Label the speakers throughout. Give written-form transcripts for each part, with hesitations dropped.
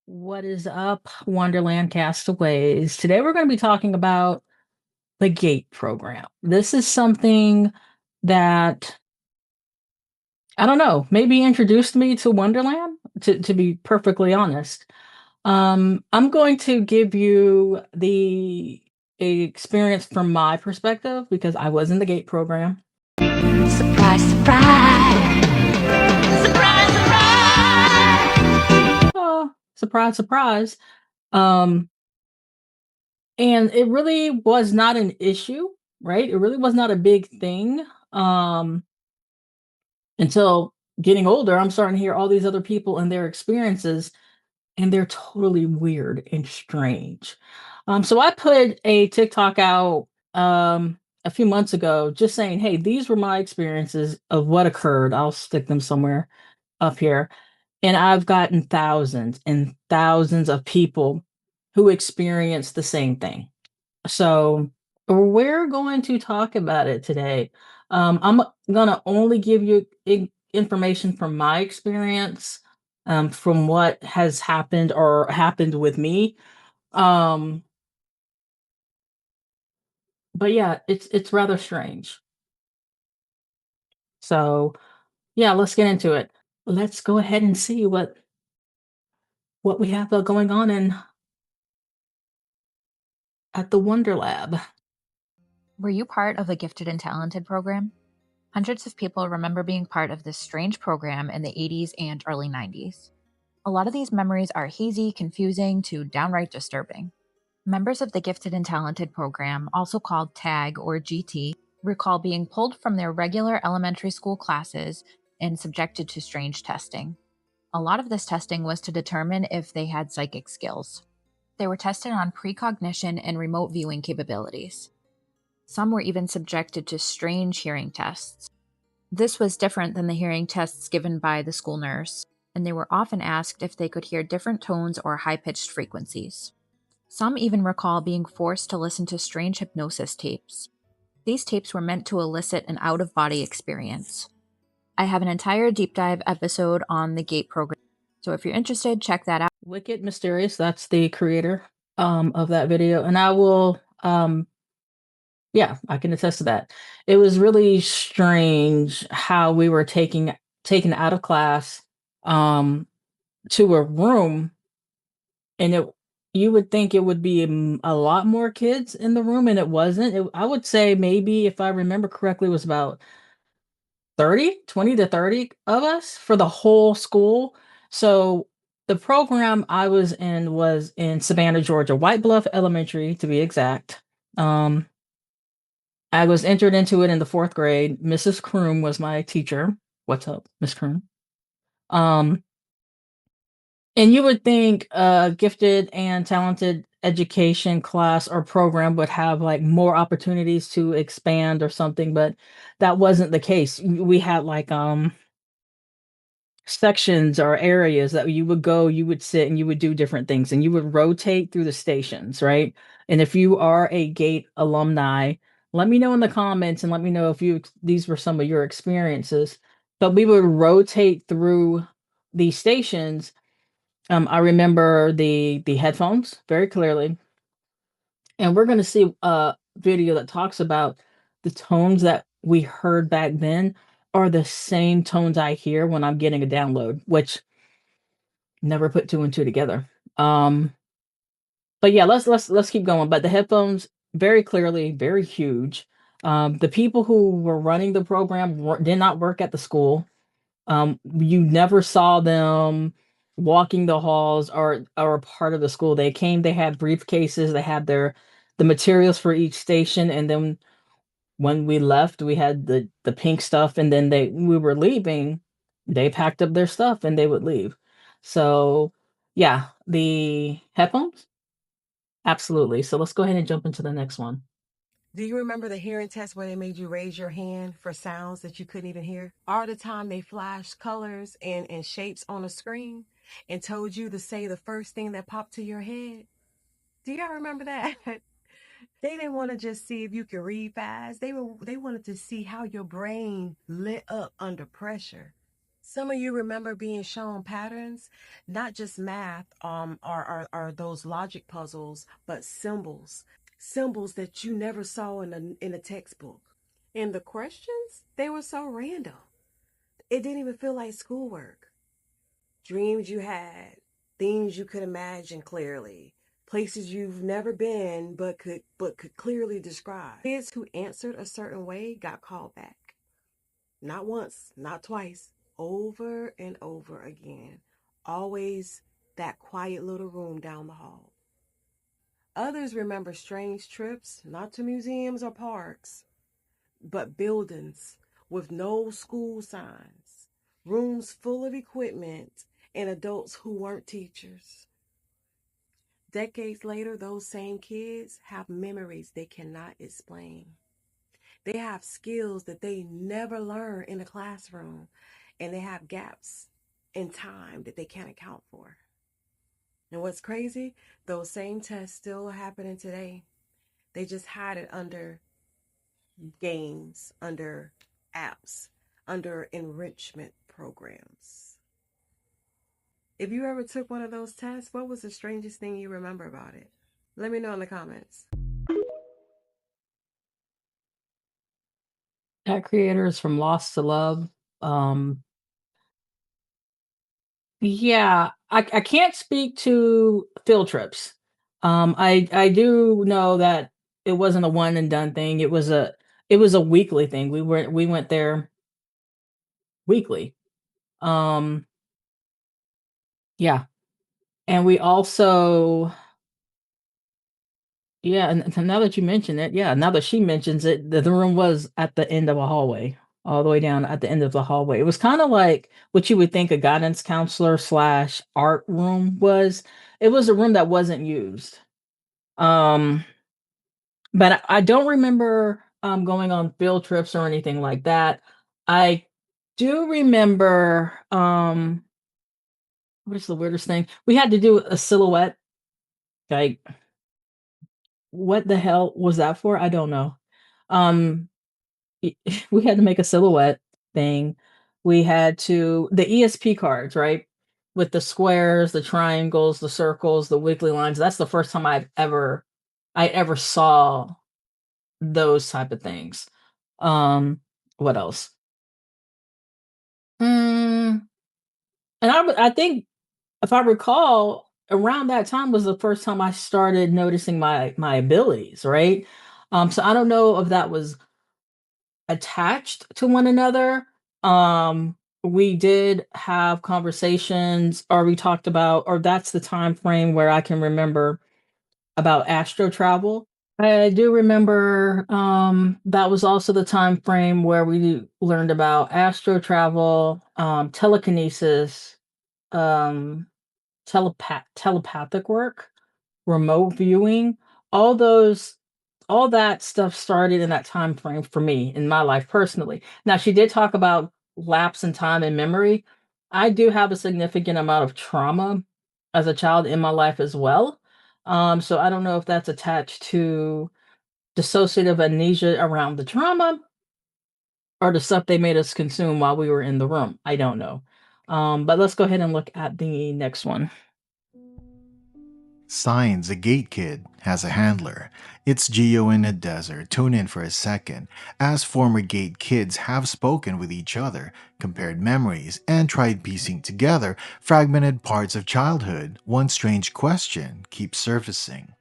Speaker 1: What is up, Wonderland castaways? Today we're going to be talking about the GATE program. This is something that, I don't know, maybe introduced me to Wonderland, to be perfectly honest. I'm going to give you the experience from my perspective because I was in the GATE program.
Speaker 2: Surprise, surprise. Surprise, surprise.
Speaker 1: Oh, surprise, surprise. Um, And it really was not an issue, right? It really was not a big thing, until getting older, I'm starting to hear all these other people and their experiences, and they're totally weird and strange. So I put a TikTok out, a few months ago just saying, "Hey, these were my experiences of what occurred." I'll stick them somewhere up here, and I've gotten thousands and thousands of people who experienced the same thing. So we're going to talk about it today. I'm gonna only give you information from my experience, from what has happened or happened with me. Um, but yeah, it's rather strange. So yeah, let's get into it. Let's go ahead and see what we have going on in at the Wonder Lab.
Speaker 3: Were you part of the Gifted and Talented program? Hundreds of people remember being part of this strange program in the 80s and early 90s. A lot of these memories are hazy, confusing, to downright disturbing. Members of the Gifted and Talented program, also called TAG or GT, recall being pulled from their regular elementary school classes and subjected to strange testing. A lot of this testing was to determine if they had psychic skills. They were tested on precognition and remote viewing capabilities. Some were even subjected to strange hearing tests. This was different than the hearing tests given by the school nurse, and they were often asked if they could hear different tones or high-pitched frequencies. Some even recall being forced to listen to strange hypnosis tapes. These tapes were meant to elicit an out-of-body experience. I have an entire deep dive episode on the GATE program, so if you're interested, check that out.
Speaker 1: Wicked Mysterious, that's the creator of that video, and I will yeah, I can attest to that. It was really strange how we were taken out of class, um, to a room, and it you would think it would be, a lot more kids in the room, and it wasn't. I would say maybe, if I remember correctly, it was about 20 to 30 of us for the whole school. So, the program I was in Savannah, Georgia, White Bluff Elementary, to be exact. Um I was entered into it in the 4th grade. Mrs. Kroom was my teacher. What's up, Miss Kroom? Um, and you would think a gifted and talented education class or program would have, like, more opportunities to expand or something, but that wasn't the case. We had, like, sections or areas that you would go, you would sit, and you would do different things, and you would rotate through the stations, right? And if you are a GATE alumni, let me know in the comments and let me know if these were some of your experiences. But we would rotate through these stations. I remember the headphones very clearly, and we're going to see a video that talks about the tones that we heard back then are the same tones I hear when I'm getting a download, which never put 2 and 2 together. Um, but yeah, let's keep going. But the headphones, very clearly, very huge. The people who were running the program did not work at the school. You never saw them walking the halls or a part of the school. They came, they had briefcases, they had the materials for each station, and then when we left, we had the pink stuff, and then we were leaving, they packed up their stuff and they would leave. So, yeah, the headphones? Absolutely. So let's go ahead and jump into the next one.
Speaker 4: Do you remember the hearing test where they made you raise your hand for sounds that you couldn't even hear? All the time they flashed colors and shapes on a screen and told you to say the first thing that popped to your head? Do y'all remember that? They didn't want to just see if you could read fast. They wanted to see how your brain lit up under pressure. Some of you remember being shown patterns, not just math, or those logic puzzles, but symbols that you never saw in a textbook. And the questions, they were so random. It didn't even feel like schoolwork. Dreams you had, things you could imagine clearly, places you've never been but could clearly describe. Kids who answered a certain way got called back. Not once, not twice, over and over again. Always that quiet little room down the hall. Others remember strange trips, not to museums or parks, but buildings with no school signs, rooms full of equipment, and adults who weren't teachers. Decades later, those same kids have memories they cannot explain. They have skills that they never learned in a classroom, and they have gaps in time that they can't account for. And what's crazy, those same tests still happening today. They just hide it under games, under apps, under enrichment programs. If you ever took one of those tests, what was the strangest thing you remember about it? Let me know in the comments.
Speaker 1: Cat creators from Lost to Love. Um, yeah, I can't speak to field trips. I do know that it wasn't a one and done thing. It was a weekly thing. We went there weekly. Um, yeah, and we also yeah, and now that you mention it, yeah, now that she mentions it, the room was at the end of a hallway, all the way down at the end of the hallway. It was kind of like what you would think a guidance counselor slash art room was. It was a room that wasn't used. Um, but I don't remember going on field trips or anything like that. I do remember what is the weirdest thing? We had to do a silhouette. Like, what the hell was that for? I don't know. Um, we had to make a silhouette thing. We had to the ESP cards, right? With the squares, the triangles, the circles, the wiggly lines. That's the first time I ever saw those type of things. What else? Mm, and I think if I recall, around that time was the first time I started noticing my abilities, right? So I don't know if that was attached to one another. We did have conversations, or we talked about, or that's the time frame where I can remember about astro travel. I do remember that was also the time frame where we learned about astro travel, telekinesis, um, telepathic work, remote viewing, all those all that stuff started in that time frame for me in my life personally. Now she did talk about lapse in time and memory. I do have a significant amount of trauma as a child in my life as well. So I don't know if that's attached to dissociative amnesia around the trauma or the stuff they made us consume while we were in the room. I don't know. But let's go ahead and look at the next one.
Speaker 5: Signs a gate kid has a handler. It's Geo in a desert. Tune in for a second, as former gate kids have spoken with each other, compared memories, and tried piecing together fragmented parts of childhood. One strange question keeps surfacing.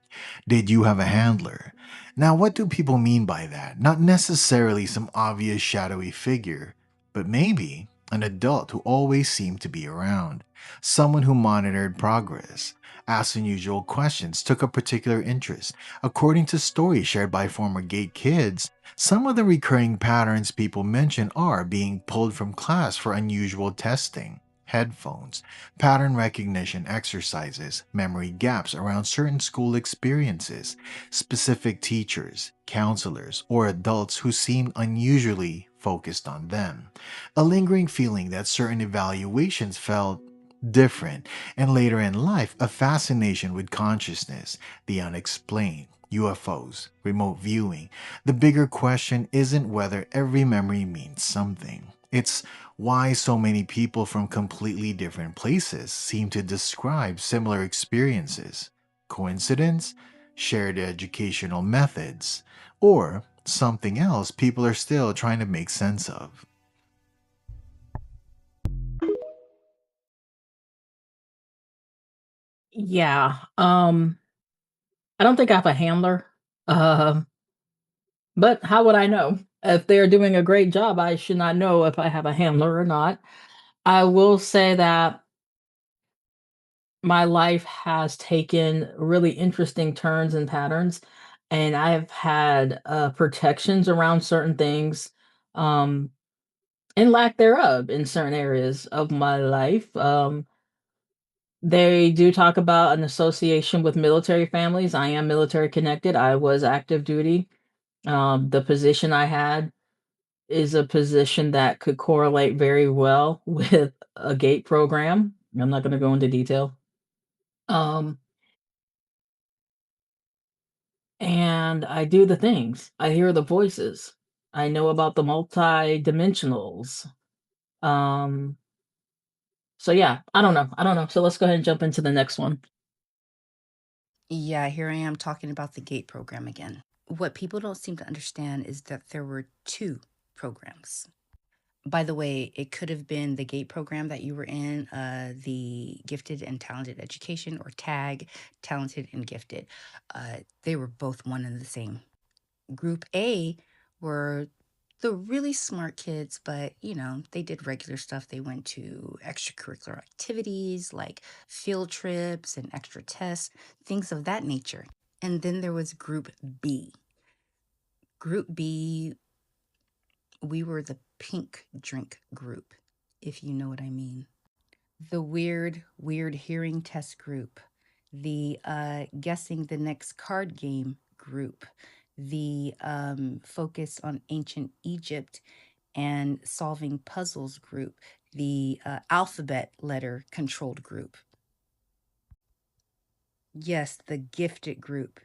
Speaker 5: Did you have a handler? Now, what do people mean by that? Not necessarily some obvious shadowy figure, but maybe an adult who always seemed to be around. Someone who monitored progress, asked unusual questions, took a particular interest. According to stories shared by former Gate kids, some of the recurring patterns people mention are being pulled from class for unusual testing, headphones, pattern recognition exercises, memory gaps around certain school experiences, specific teachers, counselors, or adults who seemed unusually focused on them, a lingering feeling that certain evaluations felt different, and later in life, a fascination with consciousness, the unexplained. UFOs, remote viewing. The bigger question isn't whether every memory means something. It's why so many people from completely different places seem to describe similar experiences. Coincidence? Shared educational methods? Or something else people are still trying to make sense of?
Speaker 1: Yeah. I don't think I have a handler. Um, but how would I know? If they're doing a great job, I should not know if I have a handler or not. I will say that my life has taken really interesting turns and patterns, and I have had protections around certain things, um, and lack thereof in certain areas of my life. They do talk about an association with military families. I am military connected. I was active duty. The position I had is a position that could correlate very well with a GATE program. I'm not going to go into detail. Um, and I do the things. I hear the voices. I know about the multi-dimensionals. Um, so yeah, I don't know. I don't know. So let's go ahead and jump into the next one.
Speaker 6: Yeah, here I am talking about the GATE program again. What people don't seem to understand is that there were two programs. By the way, it could have been the GATE program that you were in, the Gifted and Talented Education, or TAG, Talented and Gifted. They were both one and the same. Group A were the really smart kids, but they did regular stuff. They went to extracurricular activities like field trips and extra tests, things of that nature. And then there was Group B. Group B, we were the pink drink group, if you know what I mean. The weird hearing test group, the guessing the next card game group, the focus on ancient Egypt and solving puzzles group, the alphabet letter controlled group. Yes, the gifted group.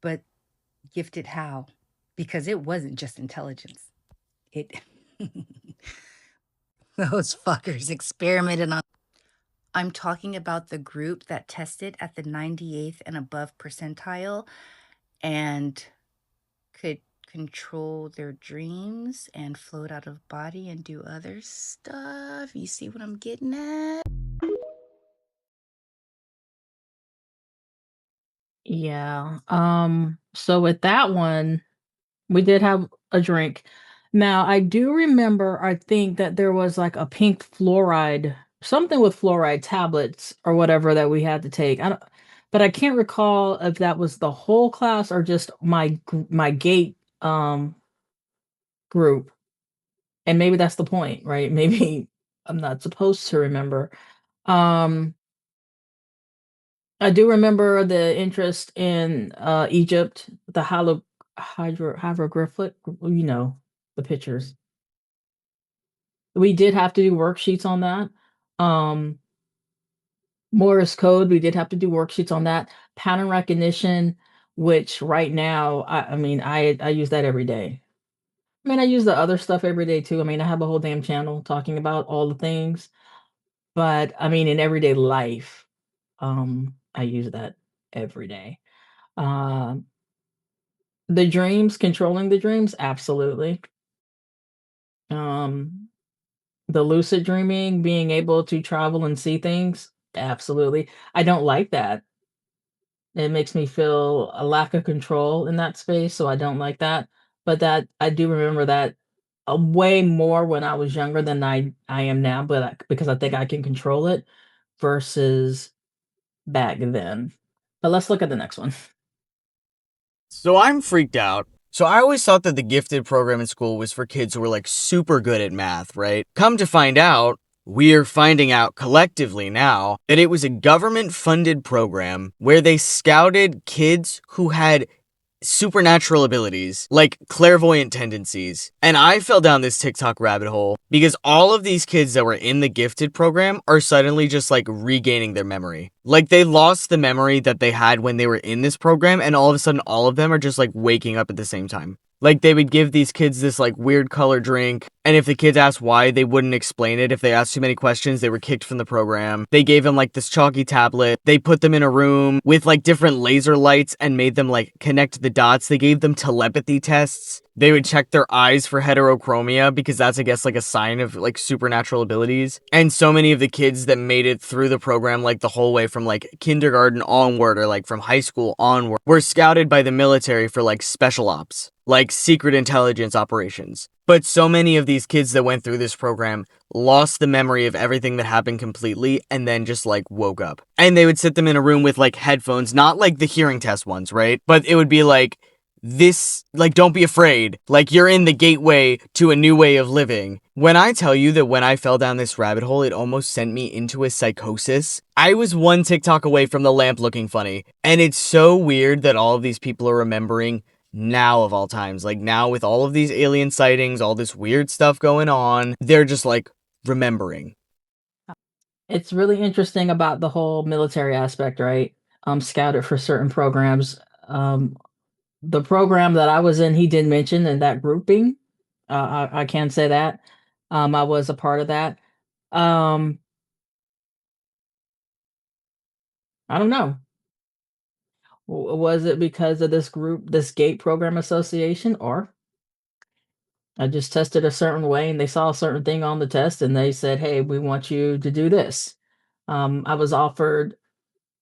Speaker 6: But gifted how? Because it wasn't just intelligence. It those fuckers experimented on. I'm talking about the group that tested at the 98th and above percentile and could control their dreams and float out of body and do other stuff. You see what I'm getting at?
Speaker 1: Yeah. So with that one, we did have a drink. Now, I do remember, I think that there was like a pink fluoride, something with fluoride tablets or whatever that we had to take. But I can't recall if that was the whole class or just my gate group. And maybe that's the point, right? Maybe I'm not supposed to remember. Um I do remember the interest in Egypt, the hieroglyphic, the pictures. We did have to do worksheets on that. Um, Morse code, we did have to do worksheets on that. Pattern recognition, which right now, I mean, I use that every day. I mean, I use the other stuff every day too. I mean, I have a whole damn channel talking about all the things, but I mean, in everyday life, I use that every day. Um, the dreams, controlling the dreams, absolutely. Um, the lucid dreaming, being able to travel and see things, absolutely. I don't like that. It makes me feel a lack of control in that space, so I don't like that. But that I do remember that way more when I was younger than I am now, but because I think I can control it versus back then. But let's look at the next one.
Speaker 7: So I'm freaked out. So I always thought that the gifted program in school was for kids who were like super good at math, right? Come to find out, We're finding out collectively now that it was a government funded program where they scouted kids who had supernatural abilities, like clairvoyant tendencies. And I fell down this TikTok rabbit hole because all of these kids that were in the gifted program are suddenly just like regaining their memory. Like they lost the memory that they had when they were in this program, and all of a sudden all of them are just like waking up at the same time. Like they would give these kids this like weird color drink, and if the kids asked why, they wouldn't explain it. If they asked too many questions, they were kicked from the program. They gave them like this chalky tablet. They put them in a room with like different laser lights and made them like connect the dots. They gave them telepathy tests. They would check their eyes for heterochromia because that's, I guess, like a sign of like supernatural abilities. And so many of the kids that made it through the program, like the whole way from like kindergarten onward or like from high school onward, were scouted by the military for like special ops, like secret intelligence operations. But so many of these kids that went through this program lost the memory of everything that happened completely and then just like woke up. And they would sit them in a room with like headphones, not like the hearing test ones, right? But it would be like, this, like, don't be afraid. Like, you're in the gateway to a new way of living. When I tell you that when I fell down this rabbit hole, it almost sent me into a psychosis, I was one TikTok away from the lamp looking funny. And it's so weird that all of these people are remembering now of all times. Like, now with all of these alien sightings, all this weird stuff going on, they're just like remembering.
Speaker 1: It's really interesting about the whole military aspect, right? Scouted for certain programs. The program that I was in, he did mention in that grouping. I can say that. I was a part of that. Um, I don't know. Was it because of this group, this GATE program association, or I just tested a certain way and they saw a certain thing on the test and they said, "Hey, we want you to do this." I was offered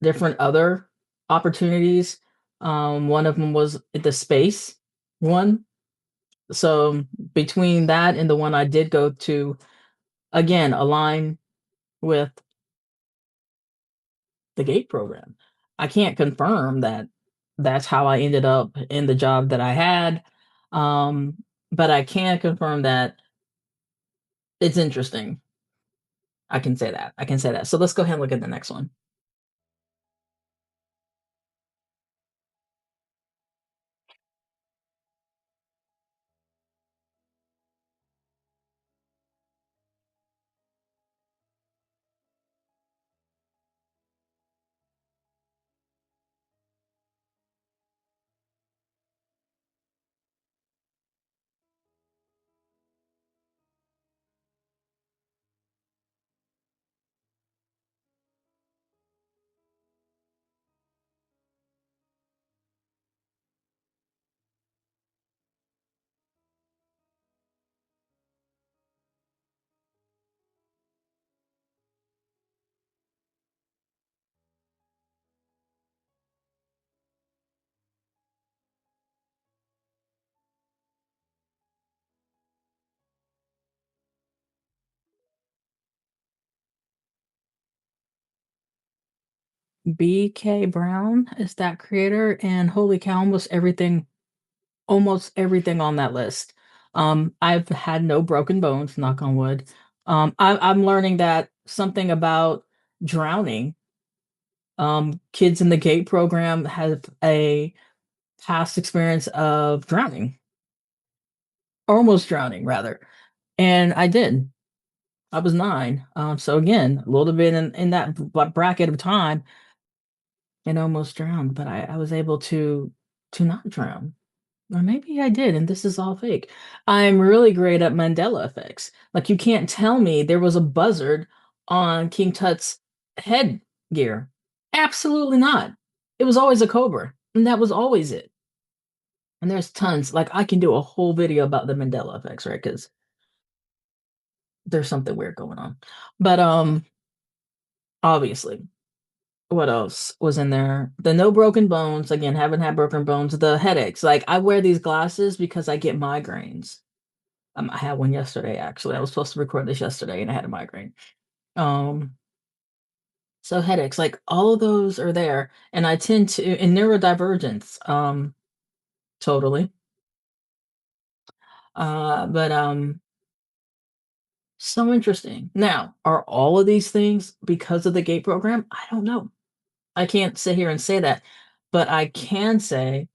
Speaker 1: different other opportunities. One of them was the space one. So between that and the one I did go to, again, align with the GATE program. I can't confirm that that's how I ended up in the job that I had, um, but I can confirm that it's interesting. I can say that. I can say that. So let's go ahead and look at the next one. BK Brown is that creator, and holy cow, almost everything on that list. I've had no broken bones, knock on wood. I'm learning that something about drowning. Kids in the GATE program have a past experience of drowning, almost drowning rather, and I did. I was 9. So again, a little bit in that bracket of time and almost drowned, but I was able to not drown. Or maybe I did, and this is all fake. I'm really great at Mandela effects. Like, you can't tell me there was a buzzard on King Tut's headgear. Absolutely not. It was always a cobra, and that was always it. And there's tons. Like, I can do a whole video about the Mandela effects, right? Because there's something weird going on. But obviously, what else was in there? The no broken bones. Again, haven't had broken bones. The headaches. Like, I wear these glasses because I get migraines. I had one yesterday, actually. I was supposed to record this yesterday and I had a migraine. Um, so headaches, like all of those are there. And I tend to in neurodivergence, totally. But So interesting. Now, are all of these things because of the GATE program? I don't know. I can't sit here and say that, but I can say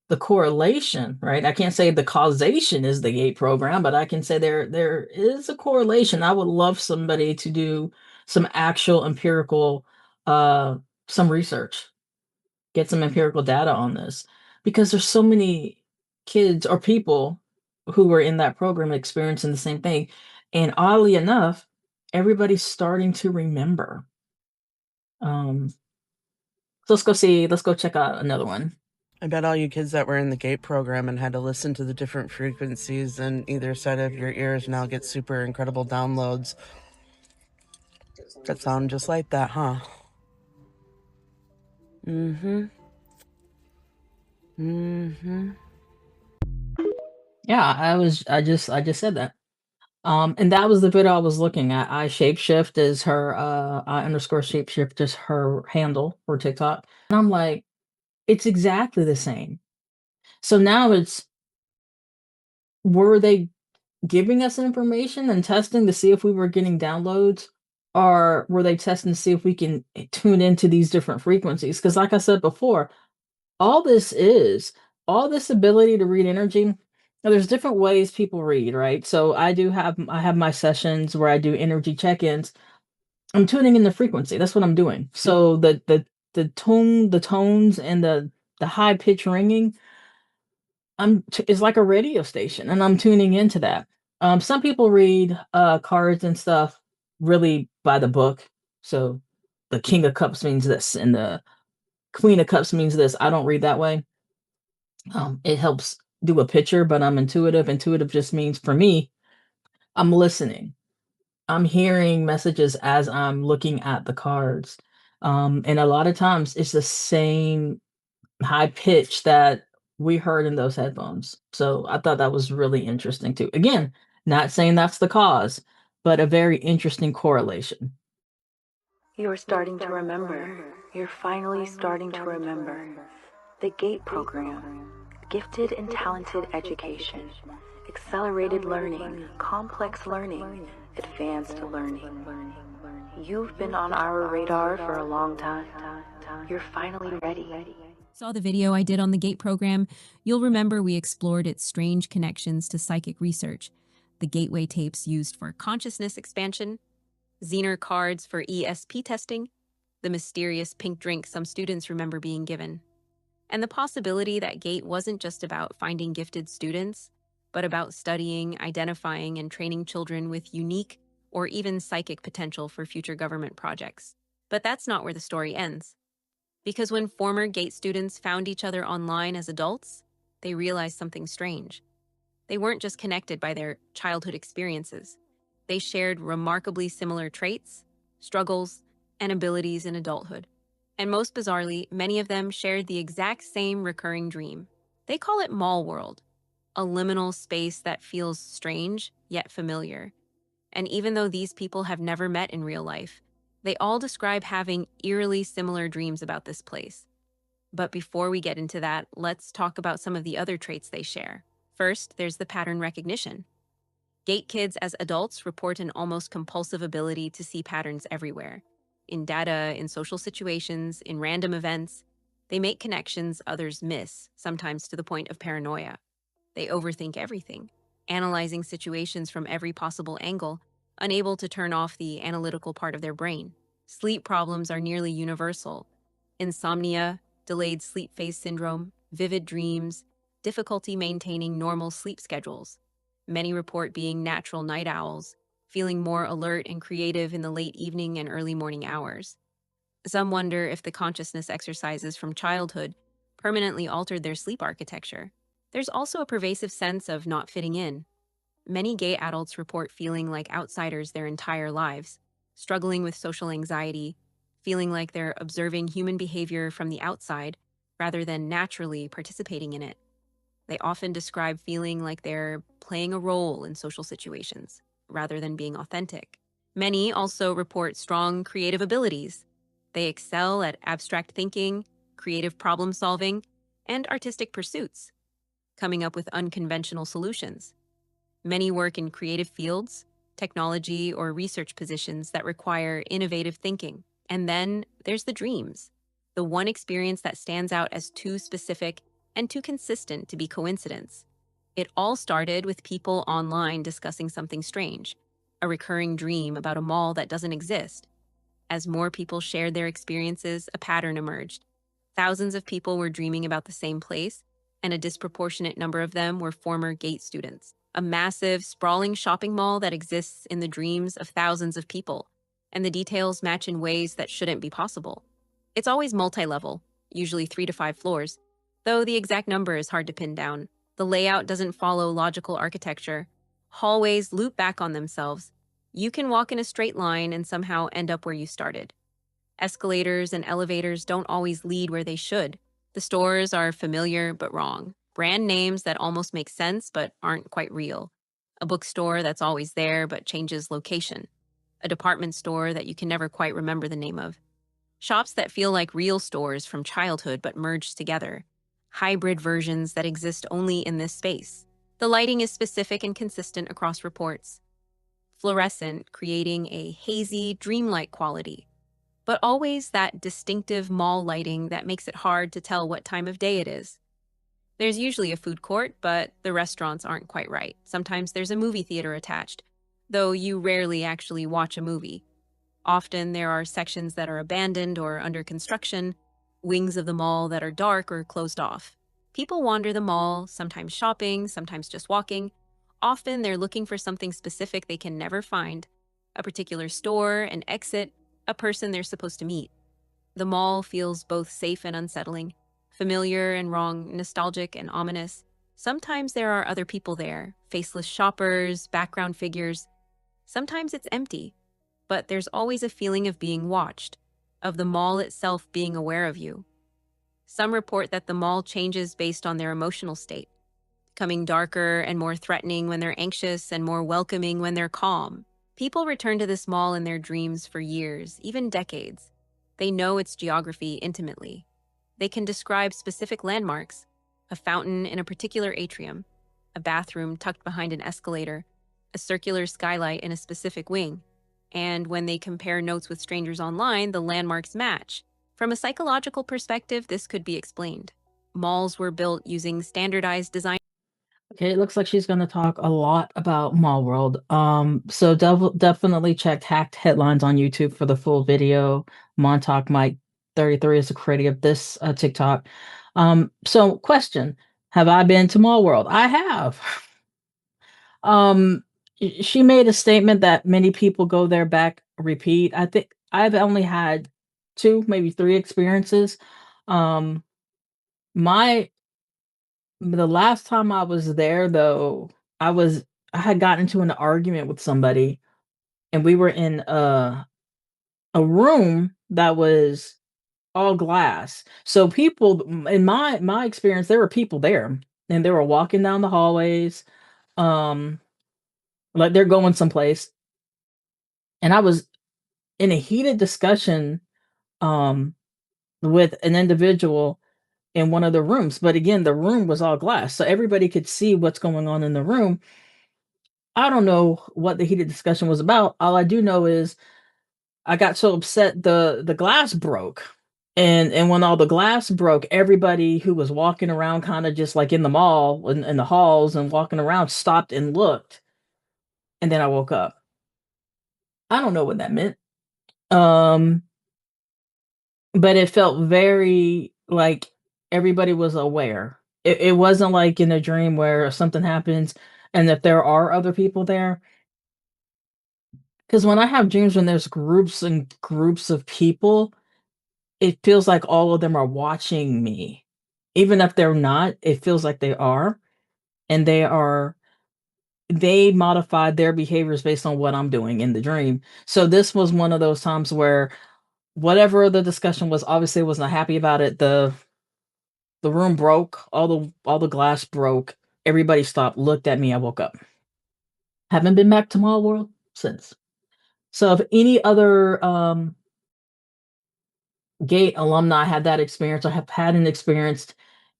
Speaker 1: the correlation, right? I can't say the causation is the GATE program, but I can say there is a correlation. I would love somebody to do some actual empirical, some research, get some empirical data on this, because there's so many kids or people who were in that program experiencing the same thing. And oddly enough, everybody's starting to remember. So let's go check out another one.
Speaker 8: I bet all you kids that were in the GATE program and had to listen to the different frequencies in either side of your ears now get super incredible downloads that sound just like that, huh? Mm-hmm. Mm-hmm.
Speaker 1: Yeah, I just said that. And that was the video I was looking at. I shapeshift is her I underscore shapeshift is her handle for TikTok. And I'm like, it's exactly the same. So now it's, were they giving us information and testing to see if we were getting downloads? Or were they testing to see if we can tune into these different frequencies? Because like I said before, all this is, all this ability to read energy, now there's different ways people read, right? So I have my sessions where I do energy check-ins. I'm tuning in the frequency. That's what I'm doing. So the tones and the high pitch ringing, is like a radio station, and I'm tuning into that. Some people read cards and stuff really by the book. So the King of Cups means this, and the Queen of Cups means this. I don't read that way. It helps do a picture, but I'm intuitive. Intuitive just means for me, I'm listening. I'm hearing messages as I'm looking at the cards. And a lot of times it's the same high pitch that we heard in those headphones. So I thought that was really interesting too. Again, not saying that's the cause, but a very interesting correlation.
Speaker 2: You're starting to remember. You're finally starting to remember. The GATE program, gifted and talented education, accelerated learning, complex learning, advanced learning. You've been on our radar for a long time. You're finally ready.
Speaker 9: Saw the video I did on the GATE program, you'll remember we explored its strange connections to psychic research, the gateway tapes used for consciousness expansion, Zener cards for ESP testing, the mysterious pink drink some students remember being given, and the possibility that GATE wasn't just about finding gifted students, but about studying, identifying, and training children with unique or even psychic potential for future government projects. But that's not where the story ends. Because when former GATE students found each other online as adults, they realized something strange. They weren't just connected by their childhood experiences. They shared remarkably similar traits, struggles, and abilities in adulthood. And most bizarrely, many of them shared the exact same recurring dream. They call it Mall World, a liminal space that feels strange yet familiar. And even though these people have never met in real life, they all describe having eerily similar dreams about this place. But before we get into that, let's talk about some of the other traits they share. First, there's the pattern recognition. GATE kids as adults report an almost compulsive ability to see patterns everywhere. In data, in social situations, in random events, they make connections others miss, sometimes to the point of paranoia. They overthink everything, analyzing situations from every possible angle, unable to turn off the analytical part of their brain. Sleep problems are nearly universal. Insomnia, delayed sleep phase syndrome, vivid dreams, difficulty maintaining normal sleep schedules. Many report being natural night owls, feeling more alert and creative in the late evening and early morning hours. Some wonder if the consciousness exercises from childhood permanently altered their sleep architecture. There's also a pervasive sense of not fitting in. Many gay adults report feeling like outsiders their entire lives, struggling with social anxiety, feeling like they're observing human behavior from the outside rather than naturally participating in it. They often describe feeling like they're playing a role in social situations rather than being authentic. Many also report strong creative abilities. They excel at abstract thinking, creative problem solving, and artistic pursuits, coming up with unconventional solutions. Many work in creative fields, technology, or research positions that require innovative thinking. And then there's the dreams, the one experience that stands out as too specific and too consistent to be coincidence. It all started with people online discussing something strange, a recurring dream about a mall that doesn't exist. As more people shared their experiences, a pattern emerged. Thousands of people were dreaming about the same place, and a disproportionate number of them were former GATE students. A massive, sprawling shopping mall that exists in the dreams of thousands of people, and the details match in ways that shouldn't be possible. It's always multi-level, usually 3 to 5 floors, though the exact number is hard to pin down. The layout doesn't follow logical architecture. Hallways loop back on themselves. You can walk in a straight line and somehow end up where you started. Escalators and elevators don't always lead where they should. The stores are familiar but wrong. Brand names that almost make sense but aren't quite real. A bookstore that's always there but changes location. A department store that you can never quite remember the name of. Shops that feel like real stores from childhood but merged together. Hybrid versions that exist only in this space. The lighting is specific and consistent across reports. Fluorescent, creating a hazy, dreamlike quality, but always that distinctive mall lighting that makes it hard to tell what time of day it is. There's usually a food court, but the restaurants aren't quite right. Sometimes there's a movie theater attached, though you rarely actually watch a movie. Often there are sections that are abandoned or under construction, wings of the mall that are dark or closed off. People wander the mall, sometimes shopping, sometimes just walking. Often they're looking for something specific they can never find, a particular store, an exit, a person they're supposed to meet. The mall feels both safe and unsettling, familiar and wrong, nostalgic and ominous. Sometimes there are other people there, faceless shoppers, background figures. Sometimes it's empty, but there's always a feeling of being watched, of the mall itself being aware of you. Some report that the mall changes based on their emotional state, becoming darker and more threatening when they're anxious and more welcoming when they're calm. People return to this mall in their dreams for years, even decades. They know its geography intimately. They can describe specific landmarks, a fountain in a particular atrium, a bathroom tucked behind an escalator, a circular skylight in a specific wing. And when they compare notes with strangers online, the landmarks match. From a psychological perspective, this could be explained. Malls were built using standardized design.
Speaker 1: Okay, it looks like she's going to talk a lot about Mall World. So definitely check Hacked Headlines on YouTube for the full video. Montauk Mike 33 is the creator of this TikTok. So question: have I been to Mall World? I have. Um, she made a statement that many people go there back repeat. I think I've only had two, maybe three experiences. Um, my the last time I was there though, I had gotten into an argument with somebody, and we were in a room that was all glass. So people in my experience, there were people there, and they were walking down the hallways, um, like they're going someplace, and I was in a heated discussion, um, with an individual in one of the rooms. But again, the room was all glass, so everybody could see what's going on in the room. I don't know what the heated discussion was about. All I do know is I got so upset the glass broke. And when all the glass broke, everybody who was walking around kind of just like in the mall in the halls and walking around stopped and looked. And then I woke up. I don't know what that meant. Um, but it felt very like everybody was aware. It wasn't like in a dream where something happens and that there are other people there. Because when I have dreams when there's groups and groups of people, it feels like all of them are watching me. Even if they're not, it feels like they are. And they modified their behaviors based on what I'm doing in the dream. So this was one of those times where whatever the discussion was, obviously was not happy about it. The room broke, all the glass broke. Everybody stopped, looked at me, I woke up. Haven't been back to Mall World since. So if any other GATE alumni had that experience or have had an experience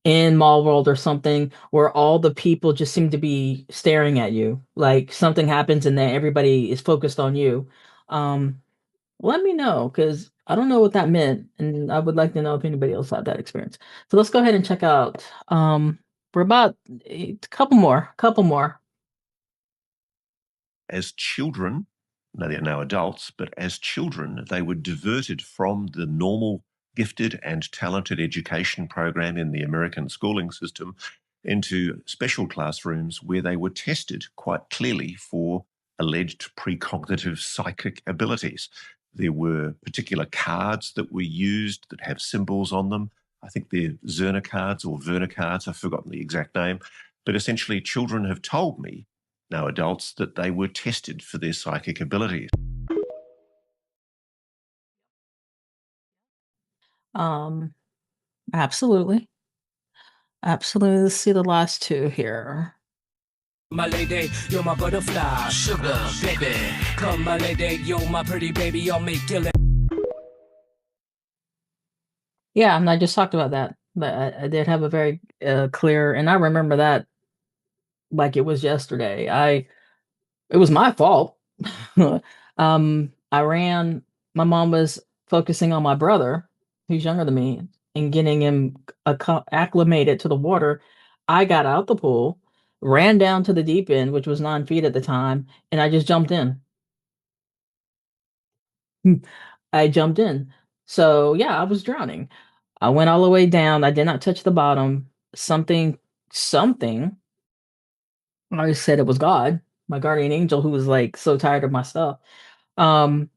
Speaker 1: in Mall World or something where all the people just seem to be staring at you, like something happens and then everybody is focused on you. Um, Let me know because I don't know what that meant, and I would like to know if anybody else had that experience. So let's go ahead and check out. We're about a couple more.
Speaker 10: As children, now they're now adults, but as children, they were diverted from the normal gifted and talented education program in the American schooling system into special classrooms where they were tested quite clearly for alleged precognitive psychic abilities. There were particular cards that were used that have symbols on them. I think they're Zerner cards or Werner cards. I've forgotten the exact name. But essentially, children have told me, now adults, that they were tested for their psychic abilities.
Speaker 1: Um, Absolutely, absolutely. Let's see the last two here.
Speaker 11: My lady, you're my butterfly, sugar, baby. Come, my lady, you're my pretty baby, I'll make you.
Speaker 1: Yeah, and I just talked about that, but I did have a very clear, and I remember that like it was yesterday. It was my fault. I ran. My mom was focusing on my brother, who's younger than me, and getting him acclimated to the water. I got out the pool, ran down to the deep end, which was 9 feet at the time, and I just jumped in. I jumped in. So yeah, I was drowning. I went all the way down. I did not touch the bottom. Something. I said it was God, my guardian angel, who was like so tired of my stuff. Um,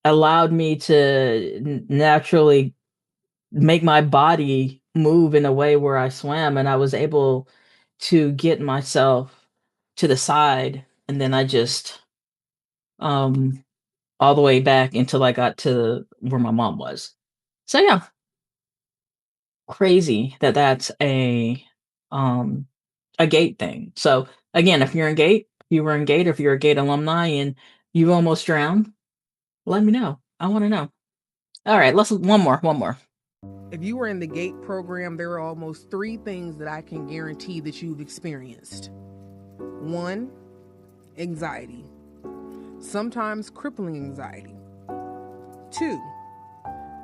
Speaker 1: Allowed me to naturally make my body move in a way where I swam, and I was able to get myself to the side, and then I just um all the way back until I got to where my mom was. So yeah, crazy that that's um a GATE thing. So again, if you're in GATE, you were in GATE, if you're a GATE alumni and you almost drowned, let me know. I want to know. All right, let's one more.
Speaker 12: If you were in the GATE program, there are almost 3 things that I can guarantee that you've experienced. 1, anxiety, sometimes crippling anxiety. 2,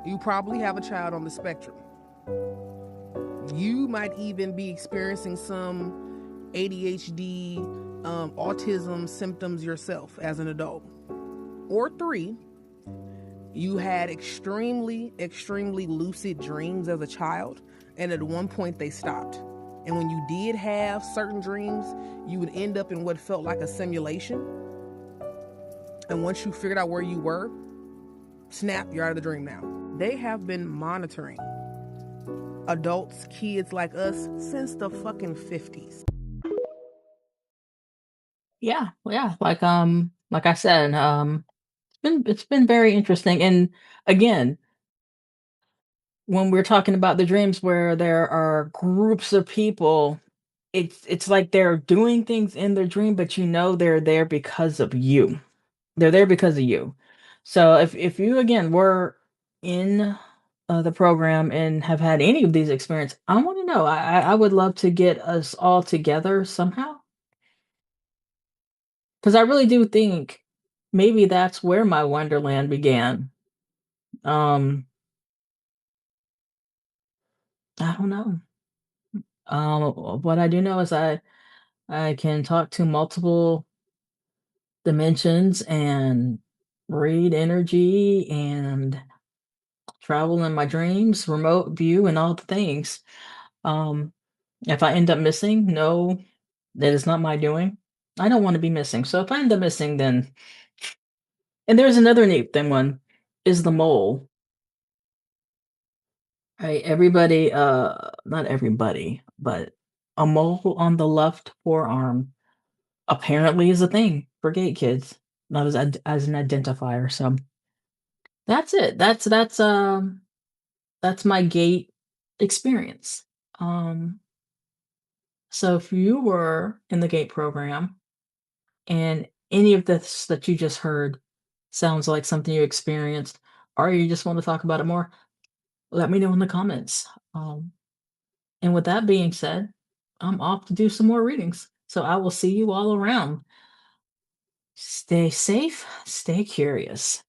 Speaker 12: you probably have a child on the spectrum. You might even be experiencing some ADHD, autism symptoms yourself as an adult. Or 3, you had extremely lucid dreams as a child, and at one point they stopped. And when you did have certain dreams, you would end up in what felt like a simulation. And once you figured out where you were, snap, you're out of the dream now. They have been monitoring adults, kids like us, since the fucking 50s.
Speaker 1: Yeah, yeah. Like I said, it's been very interesting. And again, when we're talking about the dreams where there are groups of people, it's like they're doing things in their dream, but you know they're there because of you. They're there because of you. So if you again were in the program and have had any of these experiences, I want to know. I would love to get us all together somehow because I really do think maybe that's where my wonderland began. Um, I don't know. What I do know is I can talk to multiple dimensions and read energy and travel in my dreams, remote view, and all the things. Um, if I end up missing, no, that is not my doing. I don't want to be missing. So if I end up missing, then and there's another neat thing one is the mole. Right? Everybody, not everybody, but a mole on the left forearm apparently is a thing for gay kids. Not as an identifier. So that's it. That's my gate experience. Um, so if you were in the gate program and any of this that you just heard sounds like something you experienced, or you just want to talk about it more, let me know in the comments. And with that being said, I'm off to do some more readings. So I will see you all around. Stay safe, stay curious.